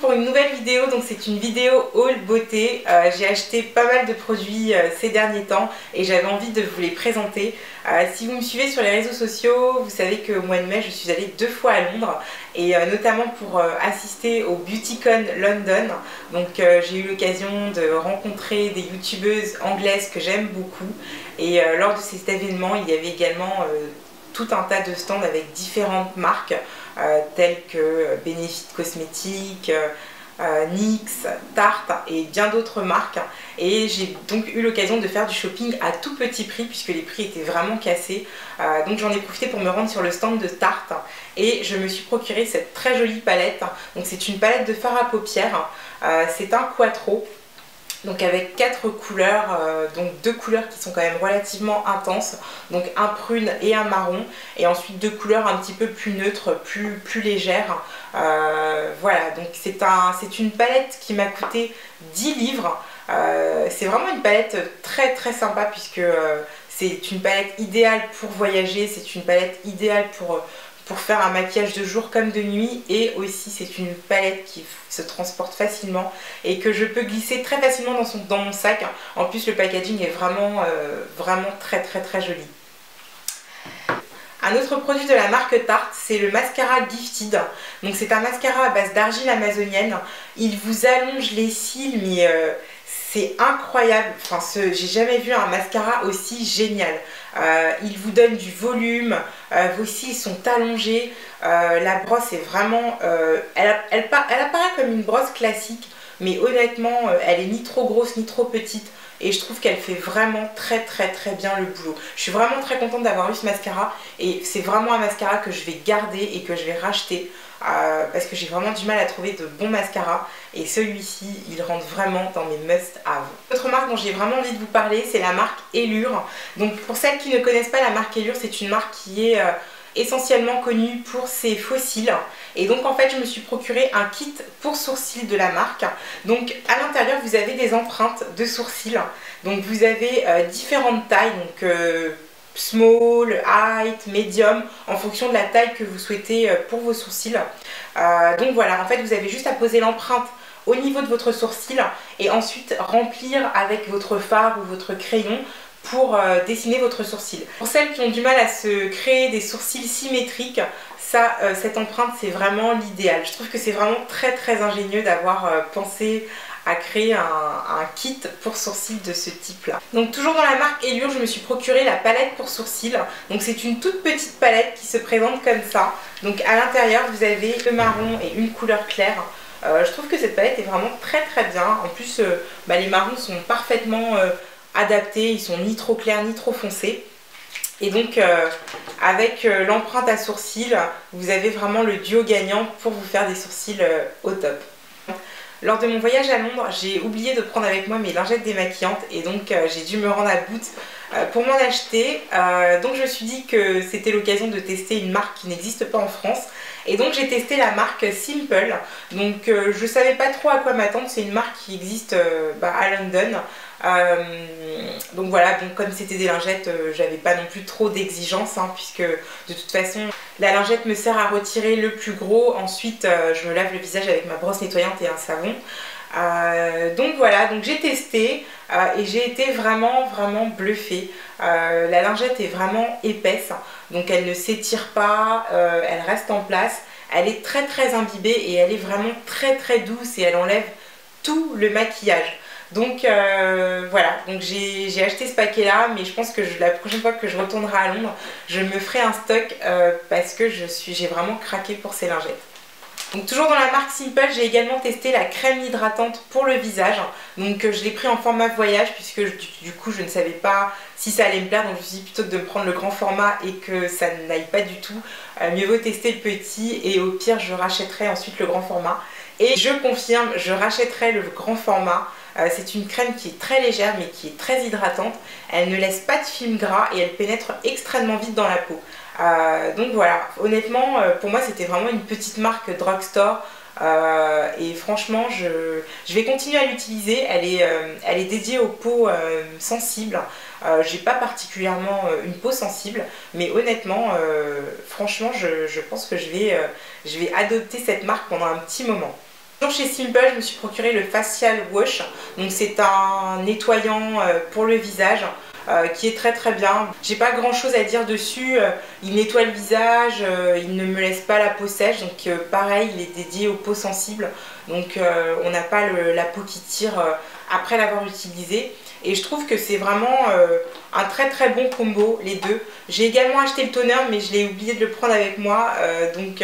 pour une nouvelle vidéo, donc c'est une vidéo haul beauté. J'ai acheté pas mal de produits ces derniers temps et j'avais envie de vous les présenter. Si vous me suivez sur les réseaux sociaux, vous savez qu'au mois de mai je suis allée 2 fois à Londres et notamment pour assister au BeautyCon London. Donc j'ai eu l'occasion de rencontrer des youtubeuses anglaises que j'aime beaucoup et lors de cet événement il y avait également tout un tas de stands avec différentes marques telles que Benefit Cosmétiques, NYX, Tarte et bien d'autres marques. Et j'ai donc eu l'occasion de faire du shopping à tout petit prix puisque les prix étaient vraiment cassés. Donc j'en ai profité pour me rendre sur le stand de Tarte et je me suis procuré cette très jolie palette. Donc c'est une palette de fard à paupières, c'est un quattro. Donc avec 4 couleurs, donc 2 couleurs qui sont quand même relativement intenses, donc un prune et un marron, et ensuite 2 couleurs un petit peu plus neutres, plus légères. Voilà, donc c'est une palette qui m'a coûté 10 livres. C'est vraiment une palette très sympa puisque c'est une palette idéale pour voyager, c'est une palette idéale pour faire un maquillage de jour comme de nuit, et aussi c'est une palette qui se transporte facilement et que je peux glisser très facilement dans mon sac. En plus le packaging est vraiment très joli. Un autre produit de la marque Tarte, c'est le mascara Gifted. Donc c'est un mascara à base d'argile amazonienne. Il vous allonge les cils mais c'est incroyable, enfin, j'ai jamais vu un mascara aussi génial. Il vous donne du volume, vos cils sont allongés, la brosse est vraiment... elle apparaît comme une brosse classique, mais honnêtement, elle est ni trop grosse ni trop petite. Et je trouve qu'elle fait vraiment très bien le boulot. Je suis vraiment très contente d'avoir eu ce mascara. Et c'est vraiment un mascara que je vais garder et que je vais racheter. Parce que j'ai vraiment du mal à trouver de bons mascaras. Et celui-ci, il rentre vraiment dans mes must-have. L'autre marque dont j'ai vraiment envie de vous parler, c'est la marque Allure. Donc pour celles qui ne connaissent pas la marque Allure, c'est une marque qui est... essentiellement connue pour ses faux cils, et donc en fait je me suis procuré un kit pour sourcils de la marque. Donc à l'intérieur vous avez des empreintes de sourcils, donc vous avez différentes tailles, donc small, height, medium, en fonction de la taille que vous souhaitez pour vos sourcils. Donc voilà, en fait vous avez juste à poser l'empreinte au niveau de votre sourcil et ensuite remplir avec votre fard ou votre crayon pour dessiner votre sourcil. Pour celles qui ont du mal à se créer des sourcils symétriques, cette empreinte c'est vraiment l'idéal. Je trouve que c'est vraiment très ingénieux d'avoir pensé à créer un kit pour sourcils de ce type là. Donc toujours dans la marque Allure, je me suis procuré la palette pour sourcils. Donc c'est une toute petite palette qui se présente comme ça. Donc à l'intérieur vous avez le marron et une couleur claire. Je trouve que cette palette est vraiment très bien. En plus les marrons sont parfaitement adaptés, ils sont ni trop clairs ni trop foncés. Et donc avec l'empreinte à sourcils, vous avez vraiment le duo gagnant pour vous faire des sourcils au top. Lors de mon voyage à Londres, j'ai oublié de prendre avec moi mes lingettes démaquillantes et donc j'ai dû me rendre à Boots pour m'en acheter. Donc je me suis dit que c'était l'occasion de tester une marque qui n'existe pas en France. Et donc j'ai testé la marque Simple. Donc je savais pas trop à quoi m'attendre, c'est une marque qui existe à London. Donc voilà, donc comme c'était des lingettes, j'avais pas non plus trop d'exigences puisque de toute façon la lingette me sert à retirer le plus gros, ensuite je me lave le visage avec ma brosse nettoyante et un savon. Donc voilà, donc j'ai testé et j'ai été vraiment bluffée. La lingette est vraiment épaisse, donc elle ne s'étire pas, elle reste en place, elle est très imbibée et elle est vraiment très douce et elle enlève tout le maquillage. Donc voilà, donc j'ai acheté ce paquet là, mais je pense que la prochaine fois que je retournerai à Londres, je me ferai un stock parce que j'ai vraiment craqué pour ces lingettes. Donc toujours dans la marque Simple, j'ai également testé la crème hydratante pour le visage. Donc je l'ai pris en format voyage puisque du coup je ne savais pas si ça allait me plaire. Donc je me suis dit plutôt que de me prendre le grand format et que ça n'aille pas du tout, mieux vaut tester le petit et au pire je rachèterai ensuite le grand format. Et je confirme, je rachèterai le grand format. C'est une crème qui est très légère mais qui est très hydratante. Elle ne laisse pas de film gras et elle pénètre extrêmement vite dans la peau. Donc voilà, honnêtement pour moi c'était vraiment une petite marque drugstore et franchement je vais continuer à l'utiliser. Elle est dédiée aux peaux sensibles. J'ai pas particulièrement une peau sensible, mais honnêtement franchement je pense que je vais adopter cette marque pendant un petit moment. Toujours chez Simple, je me suis procuré le Facial Wash. Donc c'est un nettoyant pour le visage. Qui est très très bien. J'ai pas grand chose à dire dessus, il nettoie le visage, il ne me laisse pas la peau sèche, donc pareil, il est dédié aux peaux sensibles, donc on n'a pas la peau qui tire après l'avoir utilisé. Et je trouve que c'est vraiment un très très bon combo, les deux. J'ai également acheté le toner, mais je l'ai oublié de le prendre avec moi, donc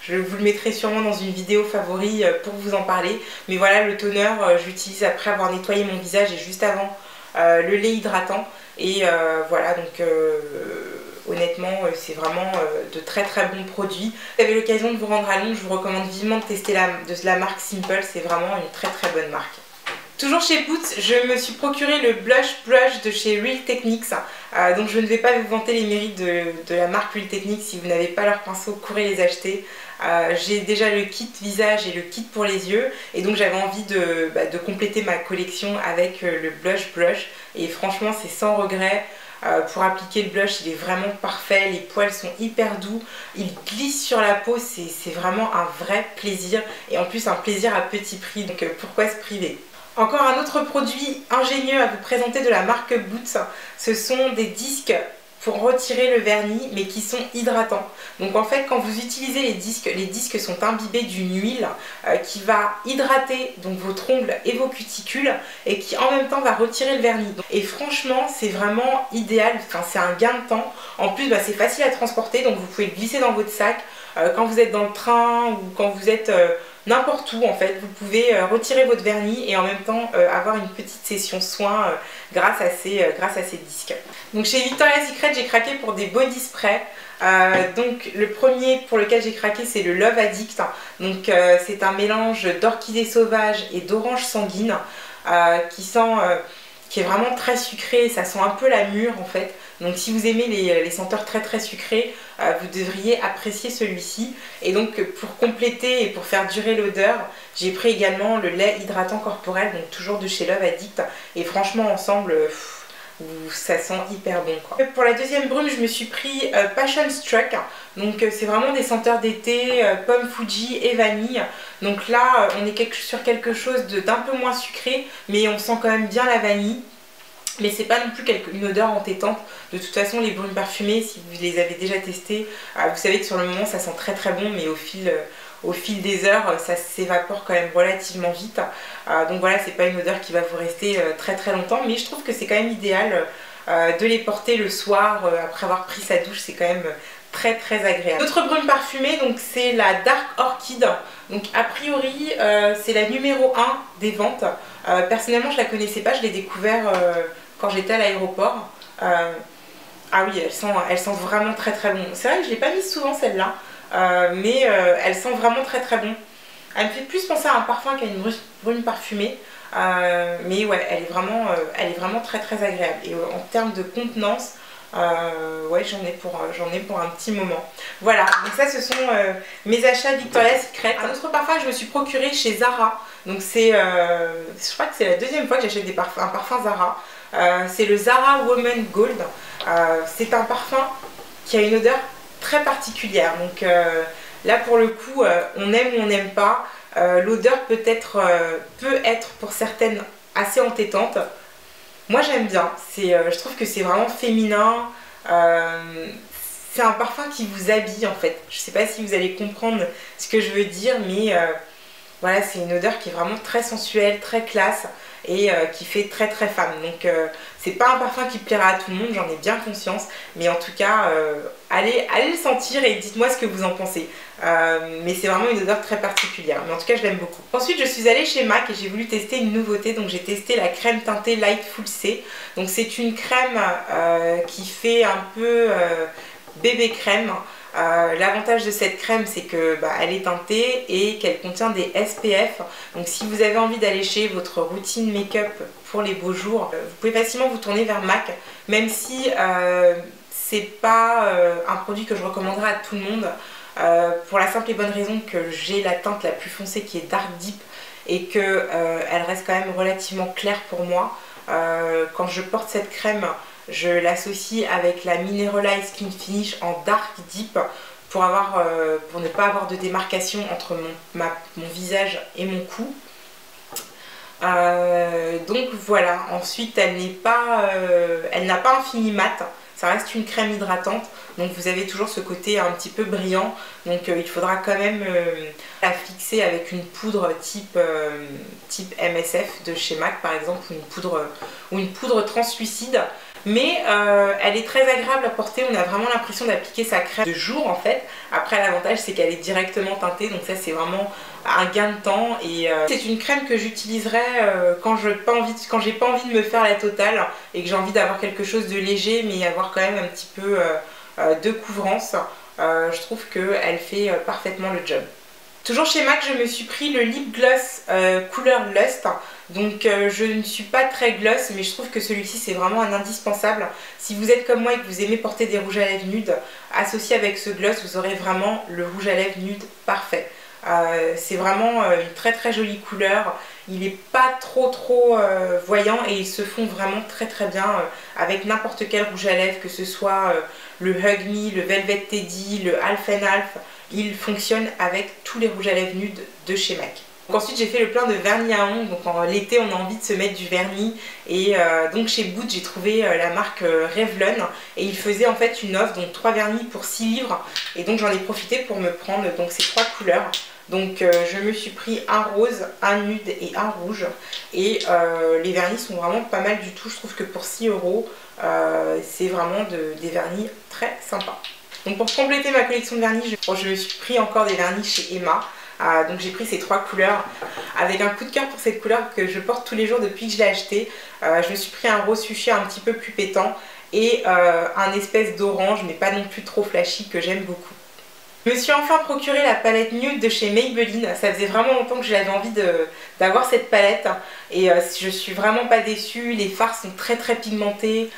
je vous le mettrai sûrement dans une vidéo favori pour vous en parler. Mais voilà, le toner, je l'utilise après avoir nettoyé mon visage et juste avant le lait hydratant. Et voilà, donc honnêtement, c'est vraiment de très très bons produits. Si vous avez l'occasion de vous rendre à Londres, je vous recommande vivement de tester la marque Simple, c'est vraiment une très très bonne marque. Toujours chez Boots, je me suis procuré le Blush Brush de chez Real Techniques. Donc je ne vais pas vous vanter les mérites de la marque Real Techniques. Si vous n'avez pas leurs pinceaux, courez les acheter. J'ai déjà le kit visage et le kit pour les yeux. Et donc j'avais envie de compléter ma collection avec le Blush Brush. Et franchement, c'est sans regret. Pour appliquer le blush, il est vraiment parfait, les poils sont hyper doux, il glisse sur la peau, c'est vraiment un vrai plaisir. Et en plus un plaisir à petit prix, donc pourquoi se priver? Encore un autre produit ingénieux à vous présenter de la marque Boots, ce sont des disques pour retirer le vernis mais qui sont hydratants. Donc en fait quand vous utilisez les disques sont imbibés d'une huile qui va hydrater donc votre ongle et vos cuticules et qui en même temps va retirer le vernis. Et franchement c'est vraiment idéal, enfin, c'est un gain de temps. En plus c'est facile à transporter, donc vous pouvez le glisser dans votre sac quand vous êtes dans le train ou quand vous êtes n'importe où en fait, vous pouvez retirer votre vernis et en même temps avoir une petite session soin grâce à ces disques. Donc chez Victoria's Secret, j'ai craqué pour des body sprays. Donc le premier pour lequel j'ai craqué, c'est le Love Addict. Donc c'est un mélange d'orchidée sauvage et d'orange sanguine qui est vraiment très sucré, ça sent un peu la mûre en fait. Donc si vous aimez les senteurs très très sucrées, vous devriez apprécier celui-ci. Et donc pour compléter et pour faire durer l'odeur, j'ai pris également le lait hydratant corporel, donc toujours de chez Love Addict. Et franchement ensemble, ça sent hyper bon quoi. Pour la deuxième brume, je me suis pris Passion Struck. Donc c'est vraiment des senteurs d'été, pomme Fuji et vanille. Donc là on est sur quelque chose d'un peu moins sucré, mais on sent quand même bien la vanille. Mais c'est pas non plus une odeur entêtante. De toute façon les brumes parfumées, si vous les avez déjà testées, vous savez que sur le moment ça sent très très bon, mais au fil des heures ça s'évapore quand même relativement vite. Donc voilà, c'est pas une odeur qui va vous rester très très longtemps, mais je trouve que c'est quand même idéal de les porter le soir après avoir pris sa douche, c'est quand même très très agréable. D'autres brumes parfumées, donc c'est la Dark Orchid. Donc a priori c'est la numéro 1 des ventes. Personnellement je la connaissais pas, je l'ai découvert quand j'étais à l'aéroport. Ah oui, elle sent vraiment très très bon. C'est vrai que je l'ai pas mise souvent celle-là, mais elle sent vraiment très très bon. Elle me fait plus penser à un parfum qu'à une brume parfumée. Mais ouais, elle est vraiment très très agréable. Et en termes de contenance, ouais, j'en ai pour un petit moment. Voilà, donc ça ce sont mes achats Victoria's Secret. Un autre parfum que je me suis procuré chez Zara. Donc c'est, je crois que c'est la deuxième fois que j'achète un parfum Zara. C'est le Zara Woman Gold. C'est un parfum qui a une odeur très particulière. Donc là pour le coup, on aime ou on n'aime pas. L'odeur peut être pour certaines assez entêtante. Moi j'aime bien, je trouve que c'est vraiment féminin, c'est un parfum qui vous habille en fait. Je sais pas si vous allez comprendre ce que je veux dire, mais voilà, c'est une odeur qui est vraiment très sensuelle, très classe et qui fait très très femme. Donc c'est pas un parfum qui plaira à tout le monde, j'en ai bien conscience, mais en tout cas allez le sentir et dites-moi ce que vous en pensez. Mais c'est vraiment une odeur très particulière, mais en tout cas je l'aime beaucoup. Ensuite je suis allée chez MAC et j'ai voulu tester une nouveauté, donc j'ai testé la crème teintée Light Full C. Donc c'est une crème qui fait un peu bébé crème. L'avantage de cette crème, c'est que elle est teintée et qu'elle contient des SPF. Donc si vous avez envie d'allécher votre routine make-up pour les beaux jours, vous pouvez facilement vous tourner vers MAC, même si c'est pas un produit que je recommanderais à tout le monde. Pour la simple et bonne raison que j'ai la teinte la plus foncée qui est Dark Deep et que elle reste quand même relativement claire pour moi. Quand je porte cette crème, je l'associe avec la Mineralize Skin Finish en Dark Deep pour ne pas avoir de démarcation entre mon visage et mon cou. Donc voilà, ensuite elle n'a pas un fini mat, ça reste une crème hydratante, donc vous avez toujours ce côté un petit peu brillant, donc il faudra quand même la fixer avec une poudre type MSF de chez MAC par exemple, ou une poudre translucide. Mais elle est très agréable à porter, on a vraiment l'impression d'appliquer sa crème de jour en fait. Après l'avantage c'est qu'elle est directement teintée, donc ça c'est vraiment un gain de temps. Et c'est une crème que j'utiliserai quand j'ai pas envie de me faire la totale et que j'ai envie d'avoir quelque chose de léger mais avoir quand même un petit peu de couvrance. Je trouve qu'elle fait parfaitement le job. Toujours chez MAC, je me suis pris le lip gloss couleur Lust. Donc je ne suis pas très gloss, mais je trouve que celui-ci c'est vraiment un indispensable. Si vous êtes comme moi et que vous aimez porter des rouges à lèvres nudes, associé avec ce gloss, vous aurez vraiment le rouge à lèvres nude parfait. C'est vraiment une très très jolie couleur. Il n'est pas trop voyant et ils se font vraiment très bien avec n'importe quel rouge à lèvres, que ce soit le Hug Me, le Velvet Teddy, le Half and Half. Il fonctionne avec tous les rouges à lèvres nudes de chez MAC. Donc ensuite j'ai fait le plein de vernis à ongles, donc l'été on a envie de se mettre du vernis et donc chez Boots j'ai trouvé la marque Revlon et ils faisaient en fait une offre, donc 3 vernis pour 6 livres et donc j'en ai profité pour me prendre donc ces 3 couleurs. Donc je me suis pris un rose, un nude et un rouge et les vernis sont vraiment pas mal du tout, je trouve que pour 6 €, c'est vraiment des vernis très sympas. Donc pour compléter ma collection de vernis, je me suis pris encore des vernis chez Emma. Donc j'ai pris ces 3 couleurs avec un coup de cœur pour cette couleur que je porte tous les jours depuis que je l'ai achetée. Je me suis pris un rose fuchsia un petit peu plus pétant et un espèce d'orange mais pas non plus trop flashy que j'aime beaucoup. Je me suis enfin procuré la palette nude de chez Maybelline. Ça faisait vraiment longtemps que j'avais envie d'avoir cette palette et je suis vraiment pas déçue. Les fards sont très pigmentés.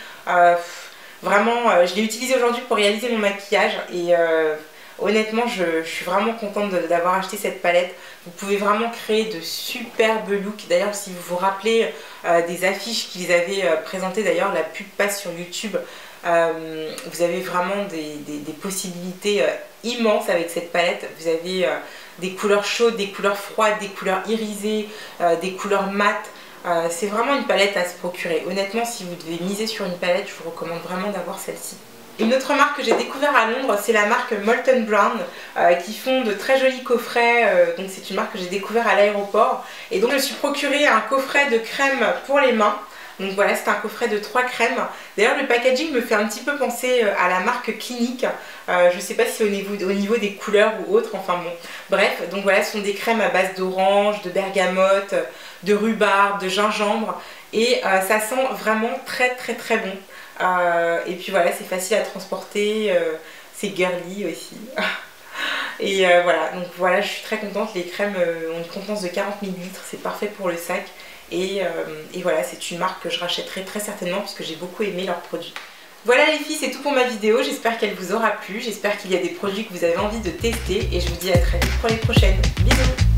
Vraiment, je l'ai utilisé aujourd'hui pour réaliser mon maquillage et honnêtement, je suis vraiment contente d'avoir acheté cette palette. Vous pouvez vraiment créer de superbes looks. D'ailleurs, si vous vous rappelez des affiches qu'ils avaient présentées, d'ailleurs la pub passe sur YouTube, vous avez vraiment des possibilités immenses avec cette palette. Vous avez des couleurs chaudes, des couleurs froides, des couleurs irisées, des couleurs mates. C'est vraiment une palette à se procurer. Honnêtement, si vous devez miser sur une palette, je vous recommande vraiment d'avoir celle-ci. Une autre marque que j'ai découvert à Londres, c'est la marque Molton Brown qui font de très jolis coffrets. Donc c'est une marque que j'ai découvert à l'aéroport. Et donc je me suis procuré un coffret de crème pour les mains. Donc voilà, c'est un coffret de 3 crèmes. D'ailleurs le packaging me fait un petit peu penser à la marque Clinique. Je sais pas si au niveau des couleurs ou autre, enfin bon. Bref, donc voilà, ce sont des crèmes à base d'orange, de bergamote, de rhubarbe, de gingembre. Et ça sent vraiment très bon. Et puis voilà, c'est facile à transporter, c'est girly aussi. Et voilà, donc voilà, je suis très contente. Les crèmes ont une contenance de 40 ml, c'est parfait pour le sac. Et voilà, c'est une marque que je rachèterai très certainement puisque j'ai beaucoup aimé leurs produits. Voilà les filles, c'est tout pour ma vidéo. J'espère qu'elle vous aura plu. J'espère qu'il y a des produits que vous avez envie de tester. Et je vous dis à très vite pour les prochaines. Bisous!